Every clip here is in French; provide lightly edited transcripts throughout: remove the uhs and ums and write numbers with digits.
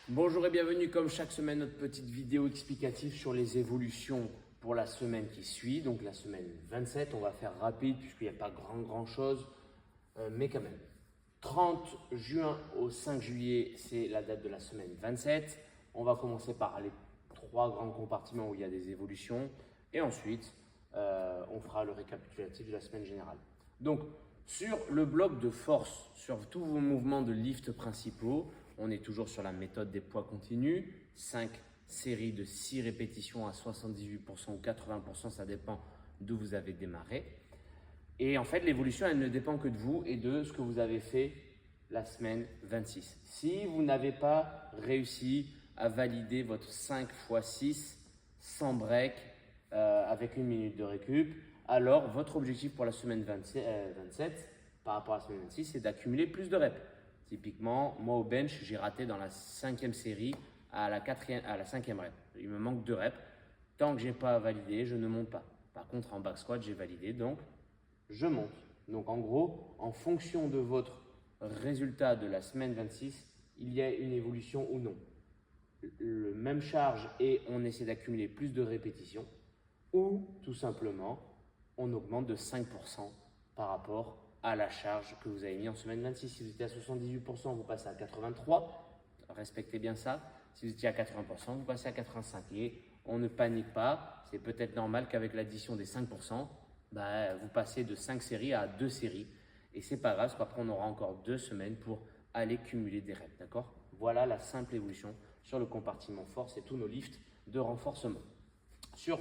Bonjour et bienvenue comme chaque semaine notre petite vidéo explicative sur les évolutions pour la semaine qui suit, donc la semaine 27. On va faire rapide puisqu'il n'y a pas grand chose, mais quand même. 30 juin au 5 juillet, c'est la date de la semaine 27. On va commencer par les trois grands compartiments où il y a des évolutions et ensuite on fera le récapitulatif de la semaine générale. Donc sur le bloc de force, sur tous vos mouvements de lift principaux, on est toujours sur la méthode des poids continus, 5 séries de 6 répétitions à 78% ou 80%, ça dépend d'où vous avez démarré. Et en fait, l'évolution, elle ne dépend que de vous et de ce que vous avez fait la semaine 26. Si vous n'avez pas réussi à valider votre 5 x 6 sans break avec 1 minute de récup, alors votre objectif pour la semaine 27 par rapport à la semaine 26, c'est d'accumuler plus de reps. Typiquement, moi au bench, j'ai raté dans la 5e série à la 5e rep. Il me manque 2 reps. Tant que je n'ai pas validé, je ne monte pas. Par contre, en back squat, j'ai validé, donc je monte. Donc en gros, en fonction de votre résultat de la semaine 26, il y a une évolution ou non. Le même charge et on essaie d'accumuler plus de répétitions ou tout simplement, on augmente de 5% par rapport à la charge que vous avez mis en semaine 26. Si vous étiez à 78%, vous passez à 83. Respectez bien ça. Si vous étiez à 80%, vous passez à 85. Et on ne panique pas. C'est peut-être normal qu'avec l'addition des 5%, vous passez de 5 séries à 2 séries. Et c'est pas grave, parce qu'après, on aura encore 2 semaines pour aller cumuler des reps. D'accord? Voilà la simple évolution sur le compartiment force et tous nos lifts de renforcement. Sur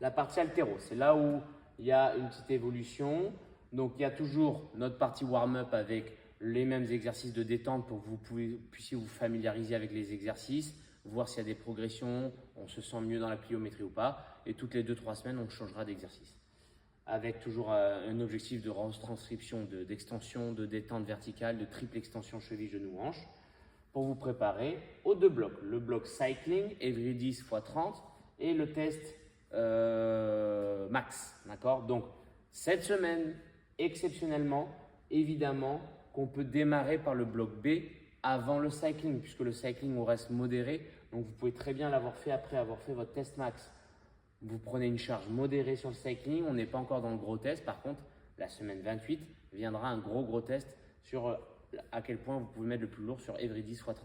la partie haltéro, c'est là où il y a une petite évolution. Donc, il y a toujours notre partie warm-up avec les mêmes exercices de détente pour que vous puissiez vous familiariser avec les exercices, voir s'il y a des progressions, on se sent mieux dans la pliométrie ou pas. Et toutes les 2-3 semaines, on changera d'exercice. Avec toujours un objectif de retranscription d'extension, de détente verticale, de triple extension cheville, genou, hanche, pour vous préparer aux 2 blocs. Le bloc cycling, every 10 x 30 et le test max. D'accord? Donc, cette semaine, exceptionnellement, évidemment, qu'on peut démarrer par le bloc B avant le cycling, puisque le cycling, on reste modéré. Donc, vous pouvez très bien l'avoir fait après avoir fait votre test max. Vous prenez une charge modérée sur le cycling. On n'est pas encore dans le gros test. Par contre, la semaine 28 viendra un gros test sur à quel point vous pouvez mettre le plus lourd sur every 10 x 30.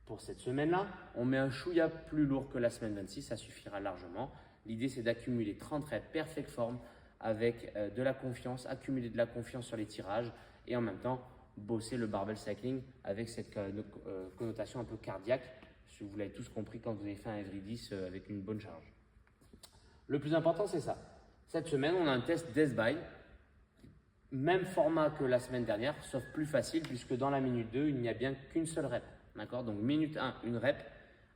Pour cette semaine-là, on met un chouïa plus lourd que la semaine 26. Ça suffira largement. L'idée, c'est d'accumuler 30 reps perfect form avec de la confiance, accumuler de la confiance sur les tirages et en même temps bosser le barbell cycling avec cette connotation un peu cardiaque. Si vous l'avez tous compris quand vous avez fait un every 10 avec une bonne charge. Le plus important, c'est ça. Cette semaine, on a un test death by. Même format que la semaine dernière, sauf plus facile puisque dans la minute 2, il n'y a bien qu'une seule rep. D'accord? Donc minute 1, une rep.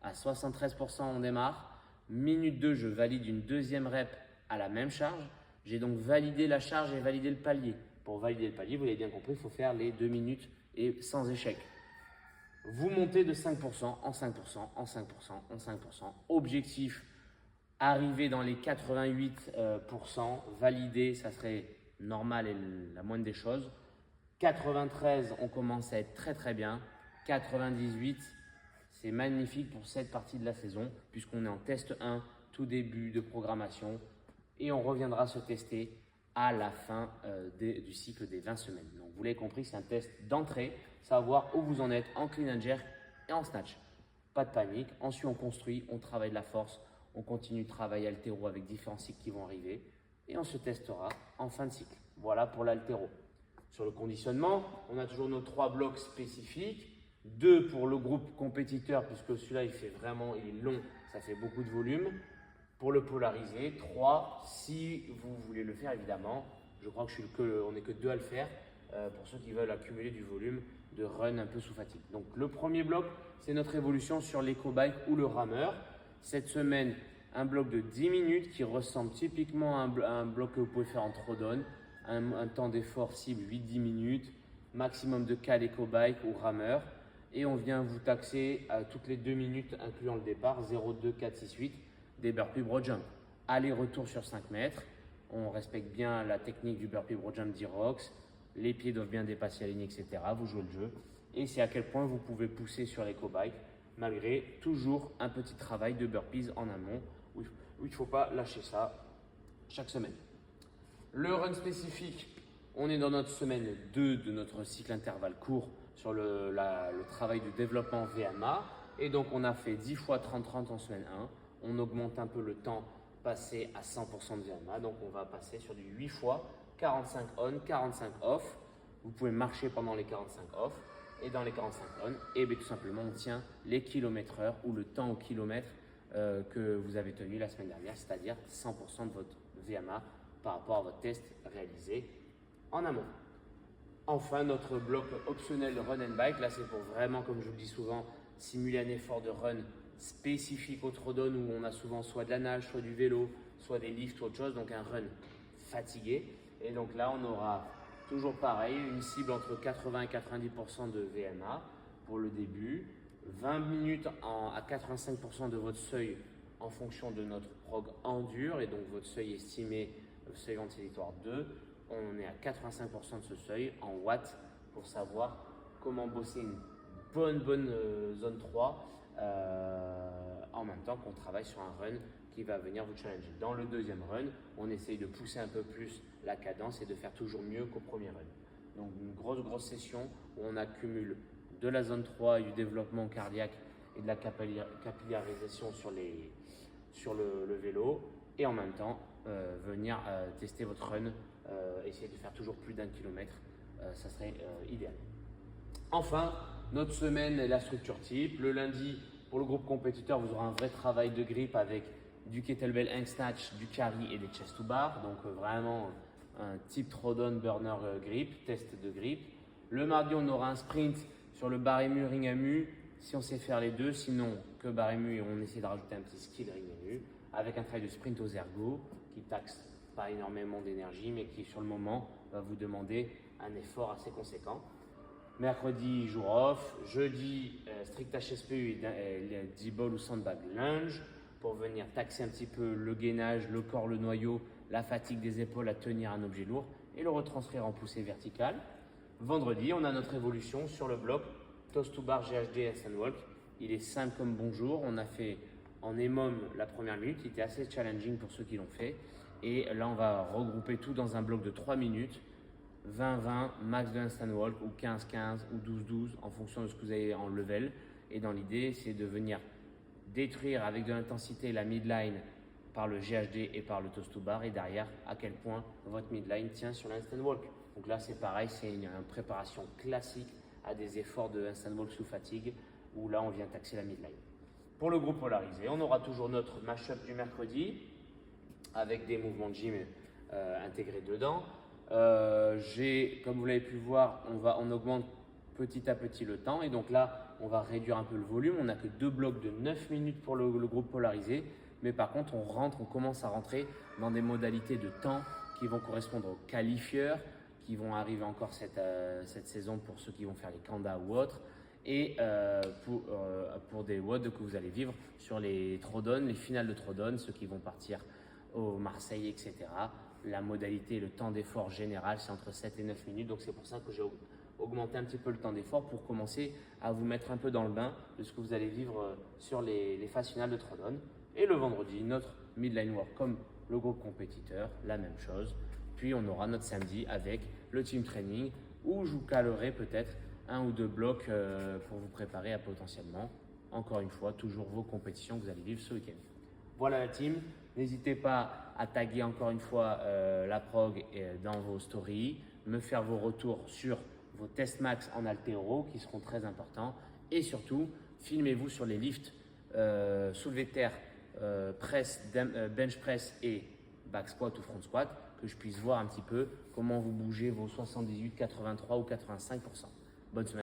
À 73%, on démarre. Minute 2, je valide une deuxième rep à la même charge. J'ai donc validé la charge et validé le palier. Pour valider le palier, vous l'avez bien compris, il faut faire les 2 minutes et sans échec. Vous montez de 5% en 5%, en 5%, en 5%. Objectif, arriver dans les 88%, valider, ça serait normal et la moindre des choses. 93, on commence à être très bien. 98, c'est magnifique pour cette partie de la saison puisqu'on est en test 1, tout début de programmation et on reviendra se tester à la fin du cycle des 20 semaines. Donc vous l'avez compris, c'est un test d'entrée, savoir où vous en êtes en clean and jerk et en snatch. Pas de panique, ensuite on construit, on travaille de la force, on continue de travailler haltéro avec différents cycles qui vont arriver et on se testera en fin de cycle. Voilà pour l'haltéro. Sur le conditionnement, on a toujours nos 3 blocs spécifiques. 2 pour le groupe compétiteur, puisque celui-là, il est long, ça fait beaucoup de volume. Pour le polariser, 3 si vous voulez le faire, évidemment. Je crois on n'est que 2 à le faire pour ceux qui veulent accumuler du volume de run un peu sous fatigue. Donc, le premier bloc, c'est notre évolution sur l'éco-bike ou le rameur. Cette semaine, un bloc de 10 minutes qui ressemble typiquement à un bloc que vous pouvez faire en throwdown. Un temps d'effort cible 8-10 minutes, maximum de 4 éco-bike ou rameur. Et on vient vous taxer à toutes les 2 minutes, incluant le départ, 0, 2, 4, 6, 8, des burpee broad jump. Aller-retour sur 5 mètres. On respecte bien la technique du burpee broad jump d'Irox. Les pieds doivent bien dépasser la ligne, etc. Vous jouez le jeu. Et c'est à quel point vous pouvez pousser sur l'éco-bike malgré toujours un petit travail de burpees en amont où il ne faut pas lâcher ça chaque semaine. Le run spécifique, on est dans notre semaine 2 de notre cycle intervalle court sur le travail de développement VMA. Et donc, on a fait 10 fois 30-30 en semaine 1. On augmente un peu le temps passé à 100% de VMA. Donc, on va passer sur du 8 fois 45 on, 45 off. Vous pouvez marcher pendant les 45 off. Et dans les 45 on, et bien, tout simplement, on tient les kilomètres heure ou le temps au kilomètre que vous avez tenu la semaine dernière, c'est-à-dire 100% de votre VMA par rapport à votre test réalisé en amont. Enfin, notre bloc optionnel run and bike, là c'est pour vraiment, comme je vous le dis souvent, simuler un effort de run spécifique au throwdown où on a souvent soit de la nage, soit du vélo, soit des lifts ou autre chose, donc un run fatigué. Et donc là, on aura toujours pareil, une cible entre 80 et 90% de VMA pour le début, 20 minutes à 85% de votre seuil en fonction de notre prog endure et donc votre seuil estimé, le seuil ventilatoire 2. On est à 85% de ce seuil en watts pour savoir comment bosser une bonne zone 3 en même temps qu'on travaille sur un run qui va venir vous challenger. Dans le deuxième run, on essaye de pousser un peu plus la cadence et de faire toujours mieux qu'au premier run. Donc une grosse session où on accumule de la zone 3 et du développement cardiaque et de la capillarisation sur le vélo et en même temps venir tester votre run, essayer de faire toujours plus d'1 kilomètre, ça serait idéal. Enfin, notre semaine est la structure type. Le lundi, pour le groupe compétiteur, vous aurez un vrai travail de grip avec du kettlebell hang snatch, du carry et des chest to bar. Donc vraiment un type throwdown burner grip, test de grip. Le mardi, on aura un sprint sur le bar et mu, ring à mu, si on sait faire les deux. Sinon, que bar et mu, et on essaie de rajouter un petit skill ring à mu avec un travail de sprint aux ergos qui taxe pas énormément d'énergie, mais qui sur le moment va vous demander un effort assez conséquent. Mercredi, jour off. Jeudi, strict HSPU et 10 balls ou sandbag lunge pour venir taxer un petit peu le gainage, le corps, le noyau, la fatigue des épaules à tenir un objet lourd et le retranscrire en poussée verticale. Vendredi, on a notre évolution sur le bloc toast to bar GHD handstand walk. Il est simple comme bonjour. On a fait en EMOM la première minute, qui était assez challenging pour ceux qui l'ont fait. Et là, on va regrouper tout dans un bloc de 3 minutes. 20-20, max de handstand walk ou 15-15 ou 12-12 en fonction de ce que vous avez en level. Et dans l'idée, c'est de venir détruire avec de l'intensité la midline par le GHD et par le toast to bar et derrière à quel point votre midline tient sur l'handstand walk. Donc là, c'est pareil, c'est une préparation classique à des efforts de handstand walk sous fatigue où là, on vient taxer la midline. Pour le groupe polarisé, on aura toujours notre mash-up du mercredi avec des mouvements de gym intégrés dedans. Comme vous l'avez pu voir, on augmente petit à petit le temps et donc là on va réduire un peu le volume. On n'a que 2 blocs de 9 minutes pour le groupe polarisé, mais par contre on commence à rentrer dans des modalités de temps qui vont correspondre aux qualifieurs qui vont arriver encore cette saison pour ceux qui vont faire les kandas ou autres et pour des WOD que vous allez vivre sur les throwdowns, les finales de throwdown, ceux qui vont partir au Marseille, etc. La modalité, le temps d'effort général, c'est entre 7 et 9 minutes. Donc, c'est pour ça que j'ai augmenté un petit peu le temps d'effort pour commencer à vous mettre un peu dans le bain de ce que vous allez vivre sur les phases finales de throwdown. Et le vendredi, notre midline work comme le groupe compétiteur, la même chose. Puis, on aura notre samedi avec le team training où je vous calerai peut-être 1 ou 2 blocs pour vous préparer à potentiellement, encore une fois, toujours vos compétitions que vous allez vivre ce week-end. Voilà la team. N'hésitez pas à taguer encore une fois la prog dans vos stories, me faire vos retours sur vos tests max en haltéro qui seront très importants et surtout, filmez-vous sur les lifts soulevé de terre, bench press et back squat ou front squat que je puisse voir un petit peu comment vous bougez vos 78, 83 ou 85%. Bonne semaine.